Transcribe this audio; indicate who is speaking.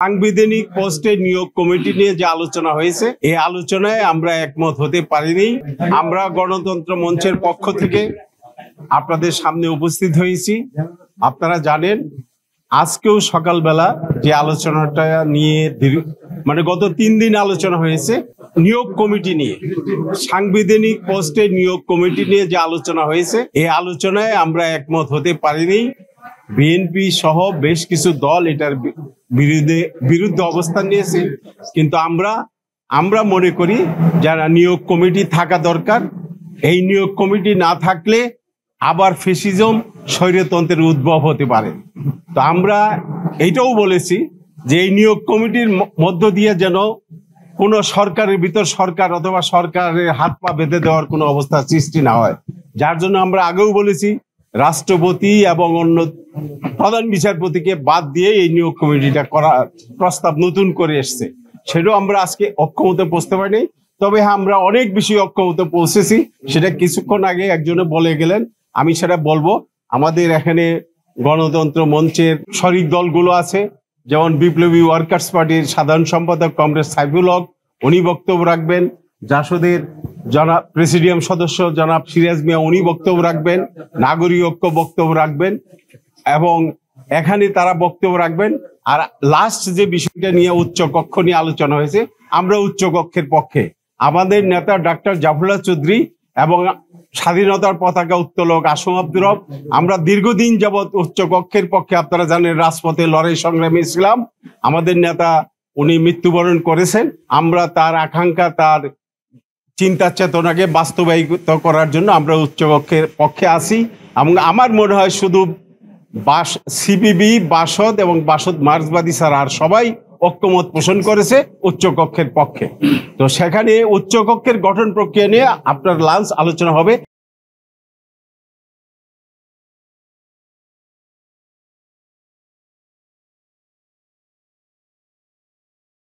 Speaker 1: সাংবিধানিক পোস্টে নিয়োগ কমিটি নিয়ে যে আলোচনা হয়েছে এই আলোচনায় আমরা একমত হতে পারিনি। আমরা গণতন্ত্র মঞ্চের পক্ষ থেকে আপনাদের সামনে উপস্থিত হয়েছি। আপনারা জানেন আজকেও সকালবেলা যে আলোচনাটা নিয়ে গত 3 দিন আলোচনা হয়েছে নিয়োগ কমিটি নিয়ে, সাংবিধানিক পোস্টে নিয়োগ কমিটি নিয়ে যে আলোচনা হয়েছে এই আলোচনায় আমরা একমত হতে পারিনি। বিএনপি সহ বেশ কিছু দল এটার বিরুদ্ধে অবস্থান নিয়েছে, কিন্তু আমরা মনে করি যারা নিয়োগ কমিটি থাকা দরকার। এই নিয়োগ কমিটি না থাকলে আবার ফ্যাসিজম স্বৈরতন্ত্রের উদ্ভব হতে পারে। তো আমরা এইটাও বলেছি যে এই নিয়োগ কমিটির মধ্য দিয়ে যেন কোনো সরকারের ভিতর সরকার অথবা সরকারের হাত পা বেঁধে দেওয়ার কোনো অবস্থা সৃষ্টি না হয়। যার জন্য আমরা আগেও বলেছি রাষ্ট্রপতি এবং অন্য প্রধান বিচারপতিকে বাদ দিয়ে এই নিয়োগ কমিটিটা করার প্রস্তাব নতুন করে এসছে। সেটাও আমরা আজকে ঐক্যমতে পৌঁছতে পারিনি। তবে হ্যাঁ, আমরা অনেক বেশি ঐক্যমতে পৌঁছেছি। সেটা কিছুক্ষণ আগে একজনে বলে গেলেন, আমি সেটা বলবো। আমাদের এখানে গণতন্ত্র মঞ্চের শরিক দলগুলো আছে, যেমন বিপ্লবী ওয়ার্কার্স পার্টির সাধারণ সম্পাদক কমরেড সাইফুল হক, উনি বক্তব্য রাখবেন। জাসদের জনাব প্রেসিডিয়াম সদস্য জনাব সিরাজ মিয়া উনি বক্তব্য রাখবেন। নাগরিক ঐক্য বক্তব্য রাখবেন এবং এখানে তারা বক্তব্য রাখবেন। আর লাস্ট যে বিষয়টা নিয়ে উচ্চ কক্ষ নিয়ে আলোচনা হয়েছে, আমরা উচ্চ কক্ষের পক্ষে। আমাদের নেতা ডাক্তার জাফরুল্লাহ চৌধুরী এবং স্বাধীনতার পতাকা উত্তোলক আসম আব্দুর রব, আমরা দীর্ঘদিন যাবৎ উচ্চ কক্ষের পক্ষে। আপনারা জানেন রাজপথে লড়াই সংগ্রামে ছিলাম। আমাদের নেতা উনি মৃত্যুবরণ করেছেন। আমরা তার আকাঙ্ক্ষা, তার চিন্তা চেতনাকে বাস্তবায়িত করার জন্য আমরা উচ্চকক্ষের পক্ষে আছি। এবং আমার মনে হয় শুধু সিপিবি, বাসদ এবং বাসদ মার্ক্সবাদী ছাড়া আর সবাই ঐক্যমত পোষণ করেছে উচ্চকক্ষের পক্ষে। তো সেখানে উচ্চকক্ষের গঠন প্রক্রিয়া নিয়ে আপনার লাঞ্চ আলোচনা হবে।